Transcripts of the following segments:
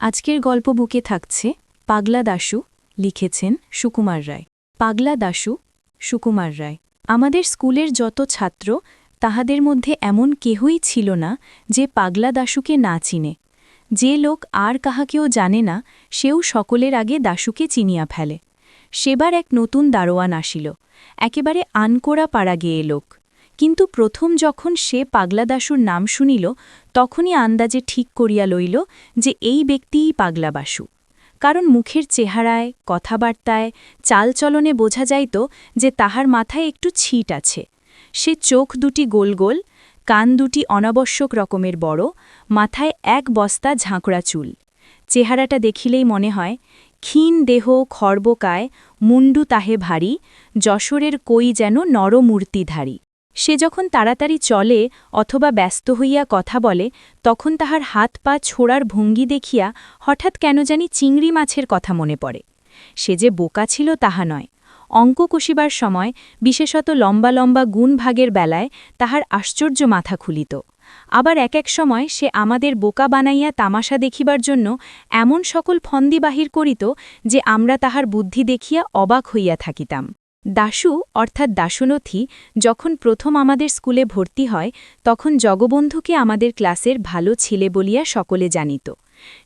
আজকের গল্প বুকে থাকছে পাগলা দাশু, লিখেছেন সুকুমার রায়। পাগলা দাশু, সুকুমার রায়। আমাদের স্কুলের যত ছাত্র, তাহাদের মধ্যে এমন কেহই ছিল না যে পাগলা দাশুকে না চিনে। যে লোক আর কাহাকেও জানে না, সেও সকলের আগে দাশুকে চিনিয়া ফেলে। সেবার এক নতুন দারোয়ান আসিল, একেবারে আনকোড়া পাড়া গেয়ে লোক। কিন্তু প্রথম যখন সে পাগলা দাশুর নাম শুনিল, তখনই আন্দাজে ঠিক করিয়া লইল যে এই ব্যক্তিই পাগলা বাসু। কারণ মুখের চেহারায়, কথাবার্তায়, চালচলনে বোঝা যাইত যে তাহার মাথায় একটু ছিট আছে। সে চোখ দুটি গোল গোল, কান দুটি অনাবশ্যক রকমের বড়, মাথায় এক বস্তা ঝাঁকড়া চুল। চেহারাটা দেখিলেই মনে হয় ক্ষীণ দেহ, খর্বকায়, মুন্ডু তাহে ভারী, যশোরের কই যেন নরমূর্তিধারী। সে যখন তাড়াতাড়ি চলে অথবা ব্যস্ত হইয়া কথা বলে, তখন তাহার হাত পা ছোড়ার ভঙ্গি দেখিয়া হঠাৎ কেন জানি চিংড়ি মাছের কথা মনে পড়ে। সে যে বোকা ছিল তাহা নয়। অঙ্ক কষিবার সময়, বিশেষত লম্বা লম্বা গুণ ভাগের বেলায় তাহার আশ্চর্য মাথা খুলিত। আবার এক এক সময় সে আমাদের বোকা বানাইয়া তামাশা দেখিবার জন্য এমন সকল ফন্দি বাহির করিত যে আমরা তাহার বুদ্ধি দেখিয়া অবাক হইয়া থাকিতাম। দাশু অর্থাৎ দাশনথী যখন প্রথম আমাদের স্কুলে ভর্তি হয়, তখন জগবন্ধুকে আমাদের ক্লাসের ভালো ছেলে বলিয়া সকলে জানিত।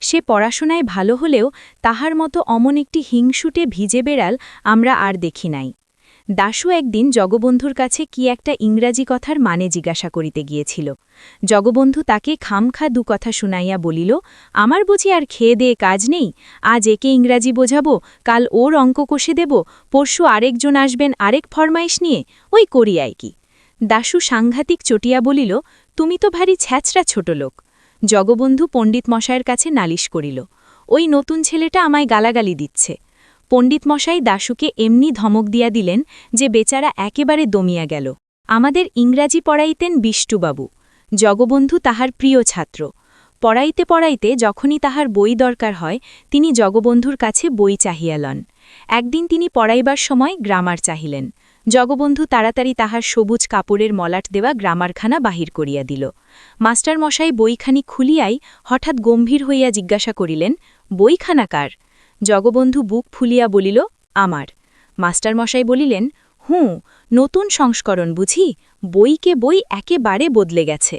সে পড়াশোনায় ভালো হলেও তাহার মতো অমন একটি হিংসুটে ভিজে বেড়াল আমরা আর দেখি নাই। দাশু একদিন জগবন্ধুর কাছে কি একটা ইংরাজি কথার মানে জিজ্ঞাসা করিতে গিয়েছিল। জগবন্ধু তাকে খামখা দু কথা শুনাইয়া বলিল, আমার বুঝি আর খেয়ে দেয়ে কাজ নেই? আজ একে ইংরাজি বোঝাবো, কাল ওর অঙ্ক কষে দেব, পরশু আরেকজন আসবেন আরেক ফরমাইশ নিয়ে, ওই করিয়াই কি। দাশু সাংঘাতিক চটিয়া বলিল, তুমি তো ভারী ছ্যাচরা ছোট লোক। জগবন্ধু পণ্ডিত মশায়ের কাছে নালিশ করিল, ওই নতুন ছেলেটা আমায় গালাগালি দিচ্ছে। পণ্ডিত মশাই দাশুকে এমনি ধমক দিয়া দিলেন যে বেচারা একেবারে দমিয়া গেল। আমাদের ইংরাজি পড়াইতেন বিষ্টুবাবু। জগবন্ধু তাহার প্রিয় ছাত্র। পড়াইতে পড়াইতে যখনই তাহার বই দরকার হয়, তিনি জগবন্ধুর কাছে বই চাহিয়া লন। একদিন তিনি পড়াইবার সময় গ্রামার চাহিলেন। জগবন্ধু তাড়াতাড়ি তাহার সবুজ কাপড়ের মলাট দেওয়া গ্রামারখানা বাহির করিয়া দিল। মাস্টার মশাই বইখানি খুলিয়াই হঠাৎ গম্ভীর হইয়া জিজ্ঞাসা করিলেন, বইখানা কার? জগবন্ধু বুক ফুলিয়া বলিল, আমার। মাস্টার মশাই বলিলেন, নতুন সংস্করণ বুঝি, বইকে বই একেবারে বদলে গেছে।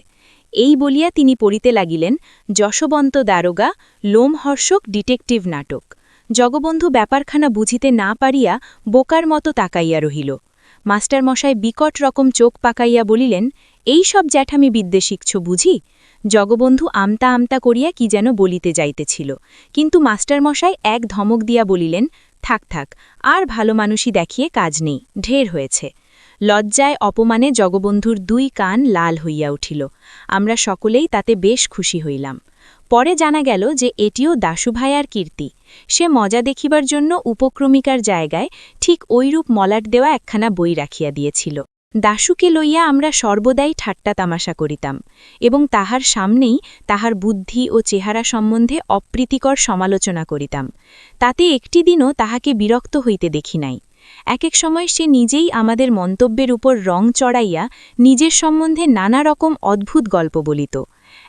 এই বলিয়া তিনি পড়িতে লাগিলেন, যশবন্ত দারোগা, লোমহর্ষক ডিটেকটিভ নাটক। জগবন্ধু ব্যাপারখানা বুঝিতে না পারিয়া বোকার মতো তাকাইয়া রহিল। মাস্টার মশাই বিকট রকম চোখ পাকাইয়া বলিলেন, এই সব জ্যাঠামি বিদ্যে শিখছ বুঝি? জগবন্ধু আমতা আমতা করিয়া কি যেন বলিতে যাইতেছিল, কিন্তু মাস্টার মশাই এক ধমক দিয়া বলিলেন, থাক থাক, আর ভালো মানুষই দেখিয়ে কাজ নেই, ঢের হয়েছে। লজ্জায় অপমানে জগবন্ধুর দুই কান লাল হইয়া উঠিল। আমরা সকলেই তাতে বেশ খুশি হইলাম। পরে জানা গেল যে এটিও দাশু ভাইয়ার কীর্তি। সে মজা দেখিবার জন্য উপক্রমিকার জায়গায় ঠিক ঐরূপ মলাট দেওয়া একখানা বই রাখিয়া দিয়েছিল। দাশুকে লইয়া আমরা সর্বদাই ঠাট্টা তামাশা করিতাম এবং তাহার সামনেই তাহার বুদ্ধি ও চেহারা সম্বন্ধে অপ্রীতিকর সমালোচনা করিতাম। তাতে একটি দিনও তাহাকে বিরক্ত হইতে দেখি নাই। এক এক সময় সে নিজেই আমাদের মন্তব্যের উপর রং চড়াইয়া নিজের সম্বন্ধে নানা রকম অদ্ভুত গল্প বলিত।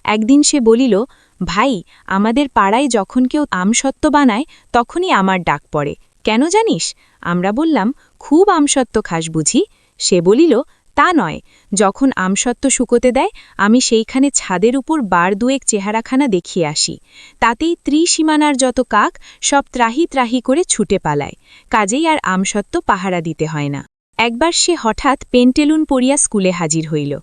একদিন সে বলিল, ভাই, আমাদের পাড়ায় যখন কেউ আমসত্ত্ব বানায় তখনই আমার ডাক পড়ে, কেন জানিস? আমরা বললাম, খুব আমসত্ত্ব খাস বুঝি? সে বলিল, তা নয়, যখন আমসত্ত্ব শুকোতে দেয় আমি সেইখানে ছাদের উপর বার দুয়েক চেহারাখানা দেখিয়ে আসি। তাতেই ত্রিসীমানার যত কাক সব ত্রাহি ত্রাহি করে ছুটে পালায়, কাজেই আর আমসত্ত্ব পাহারা দিতে হয় না। একবার সে হঠাৎ পেন্টেলুন পরিয়া স্কুলে হাজির হইল।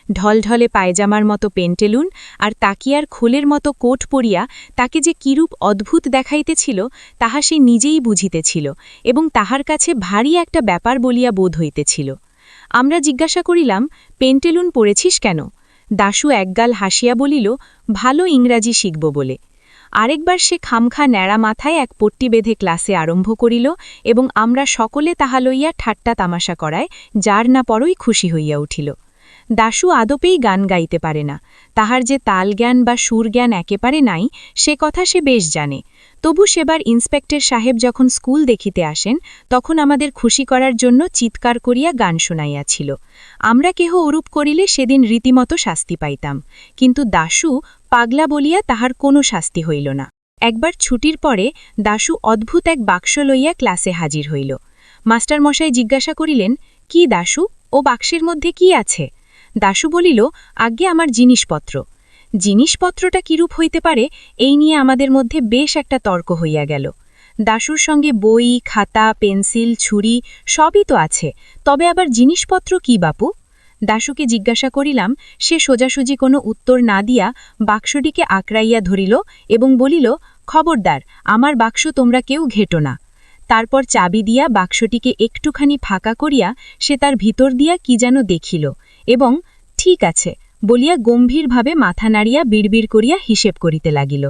ঢলঢলে পায়জামার মতো পেন্টেলুন আর তাকিয়ার খোলের মতো কোট পরিয়া তাকে যে কিরূপ অদ্ভুত দেখাইতেছিল তাহা সে নিজেই বুঝিতেছিল এবং তাহার কাছে ভারী একটা ব্যাপার বলিয়া বোধ হইতেছিল। আমরা জিজ্ঞাসা করিলাম, পেন্টেলুন পড়েছিস কেন? দাশু একগাল হাসিয়া বলিল, ভালো ইংরাজি শিখব বলে। আরেকবার সে খামখা ন্যাড়া মাথায় এক পট্টি বেঁধে ক্লাসে আরম্ভ করিল এবং আমরা সকলে তাহা লইয়া ঠাট্টা তামাশা করায় যার না পরই খুশি হইয়া উঠিল। দাশু আদপেই গান গাইতে পারে না, তাহার যে তালজ্ঞান বা সুরজ্ঞান একেবারে নাই সে কথা সে বেশ জানে। তবু সেবার ইন্সপেক্টর সাহেব যখন স্কুল দেখিতে আসেন, তখন আমাদের খুশি করার জন্য চিৎকার করিয়া গান শোনাইয়াছিল। আমরা কেহ ওরূপ করিলে সেদিন রীতিমতো শাস্তি পাইতাম, কিন্তু দাশু পাগলা বলিয়া তাহার কোনো শাস্তি হইল না। একবার ছুটির পরে দাশু অদ্ভুত এক বাক্স লইয়া ক্লাসে হাজির হইল। মাস্টারমশাই জিজ্ঞাসা করিলেন, কি দাশু, ও বাক্সের মধ্যে কি আছে? দাশু বলিল, আজ্ঞে আমার জিনিসপত্র। জিনিসপত্রটা কিরূপ হইতে পারে, এই নিয়ে আমাদের মধ্যে বেশ একটা তর্ক হইয়া গেল। দাশুর সঙ্গে বই, খাতা, পেন্সিল, ছুরি সবই তো আছে, তবে আবার জিনিসপত্র কি বাপু? দাশুকে জিজ্ঞাসা করিলাম। সে সোজাসুজি কোনো উত্তর না দিয়া বাক্সটিকে আঁকড়াইয়া ধরিল এবং বলিল, খবরদার, আমার বাক্স তোমরা কেউ ঘেটো না। তারপর চাবি দিয়া বাক্সটিকে একটুখানি ফাঁকা করিয়া সে তার ভিতর দিয়া কি যেন দেখিল এবং ঠিক আছে বলিয়া গম্ভীরভাবে মাথা নাড়িয়া বিড়বিড় করিয়া হিসেব করিতে লাগিল।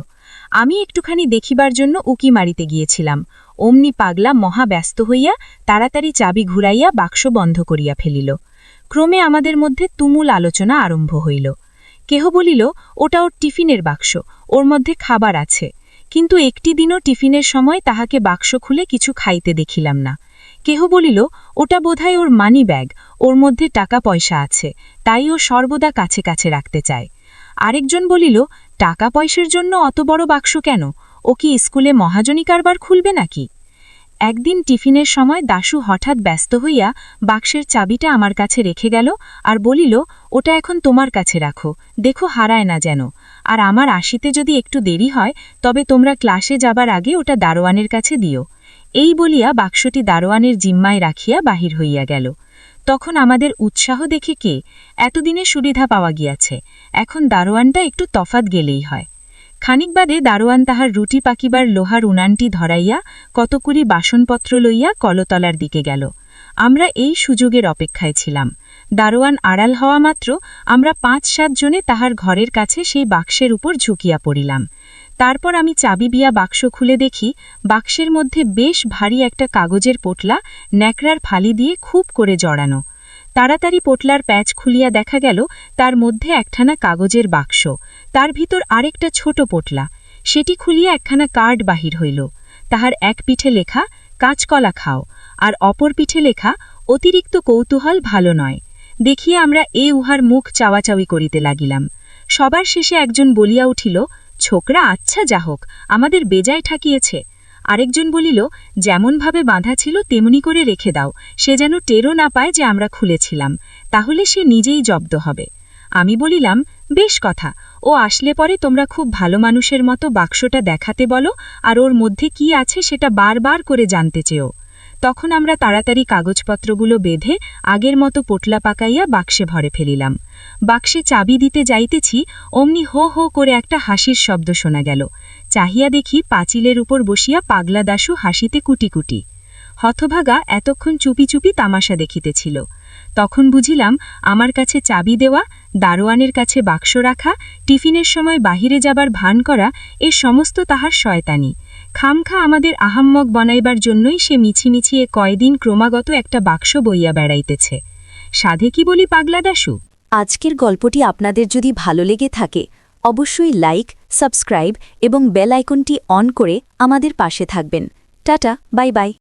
আমি একটুখানি দেখিবার জন্য উকি মারিতে গিয়েছিলাম। অমনি পাগলা মহা ব্যস্ত হইয়া তাড়াতাড়ি চাবি ঘুরাইয়া বাক্স বন্ধ করিয়া ফেলিল। ক্রমে আমাদের মধ্যে তুমুল আলোচনা আরম্ভ হইল। কেহ বলিল, ওটা ওর টিফিনের বাক্স, ওর মধ্যে খাবার আছে। কিন্তু একটি দিনও টিফিনের সময় তাহাকে বাক্স খুলে কিছু খাইতে দেখিলাম না। কেহ বলিল, ওটা বোধহয় ওর মানি ব্যাগ, ওর মধ্যে টাকা পয়সা আছে, তাই ও সর্বদা কাছে কাছে রাখতে চায়। আরেকজন বলিল, টাকা পয়সার জন্য অত বড় বাক্স কেন? ও কি স্কুলে মহাজনী কারবার খুলবে নাকি? একদিন টিফিনের সময় দাশু হঠাৎ ব্যস্ত হইয়া বাক্সের চাবিটা আমার কাছে রেখে গেল আর বলিল, ওটা এখন তোমার কাছে রাখো, দেখো হারায় না যেন, আর আমার আসিতে যদি একটু দেরি হয় তবে তোমরা ক্লাসে যাবার আগে ওটা দারোয়ানের কাছে দিও। এই বলিয়া বাক্সটি দারোয়ানের জিম্মায় রাখিয়া বাহির হইয়া গেল। তখন আমাদের উৎসাহ দেখে কে, এতদিনে সুবিধা পাওয়া গিয়াছে, এখন দারোয়ানটা একটু তফাত গেলেই হয়। খানিক বাদে দারোয়ান তাহার রুটি পাকিবার লোহার উনানটি ধরাইয়া কতকুড়ি বাসনপত্র লইয়া কলতলার দিকে গেল। আমরা এই সুযোগের অপেক্ষায় ছিলাম। দারোয়ান আড়াল হওয়া মাত্র আমরা ৫-৭ জনে তাহার ঘরের কাছে সেই বাক্সের উপর ঝুঁকিয়া পড়িলাম। তারপর আমি চাবি বিয়া বাক্স খুলে দেখি বাক্সের মধ্যে বেশ ভারী একটা কাগজের পোটলা ন্যাকড়ার ফালি দিয়ে খুব করে জড়ানো। তাড়াতাড়ি পোটলার প্যাচ খুলিয়া দেখা গেল তার মধ্যে একখানা কাগজের বাক্স, তার ভিতর আরেকটা ছোট পোটলা। সেটি খুলিয়া একখানা কার্ড বাহির হইল। তাহার এক পিঠে লেখা, কাঁচকলা খাও, আর অপর পিঠে লেখা, অতিরিক্ত কৌতূহল ভালো নয়। দেখিয়া আমরা উহার মুখ চাওয়াচাওয়ি করিতে লাগিলাম। সবার শেষে একজন বলিয়া উঠিল, ছোকরা আচ্ছা যা হোক, আমাদের বেজায় ঠাকিয়েছে। আরেকজন বলিল, যেমনভাবে বাঁধা ছিল তেমনি করে রেখে দাও, সে যেন টেরও না পায় যে আমরা খুলেছিলাম, তাহলে সে নিজেই জব্দ হবে। আমি বলিলাম, বেশ কথা, ও আসলে পরে তোমরা খুব ভালো মানুষের মতো বাক্সটা দেখাতে বলো আর ওর মধ্যে কি আছে সেটা বারবার করে জানতে চেও। তখন আমরা তাড়াতাড়ি কাগজপত্রগুলো বেঁধে আগের মতো পোটলা পাকাইয়া বাক্সে ভরে ফেলিলাম। বাক্সে চাবি দিতে যাইতেছি, অমনি হো হো করে একটা হাসির শব্দ শোনা গেল। চাহিয়া দেখি পাঁচিলের উপর বসিয়া পাগলা দাশু হাসিতে কুটি কুটি। হতভাগা এতক্ষণ চুপি চুপি তামাশা দেখিতেছিল। তখন বুঝিলাম আমার কাছে চাবি দেওয়া, দারোয়ানের কাছে বাক্স রাখা, টিফিনের সময় বাহিরে যাবার ভান করা, এ সমস্ত তাহার শয়তানি। খামখা আমাদের আহাম্মক বনাইবার জন্যই সে মিছিমিছি এ কয়দিন ক্রমাগত একটা বাক্স বইয়া বেড়াইতেছে। সাধে কি বলি পাগলা দাশু? আজকের গল্পটি আপনাদের যদি ভালো লেগে থাকে অবশ্যই লাইক, সাবস্ক্রাইব এবং বেল আইকনটি অন করে আমাদের পাশে থাকবেন। Tata, bye bye.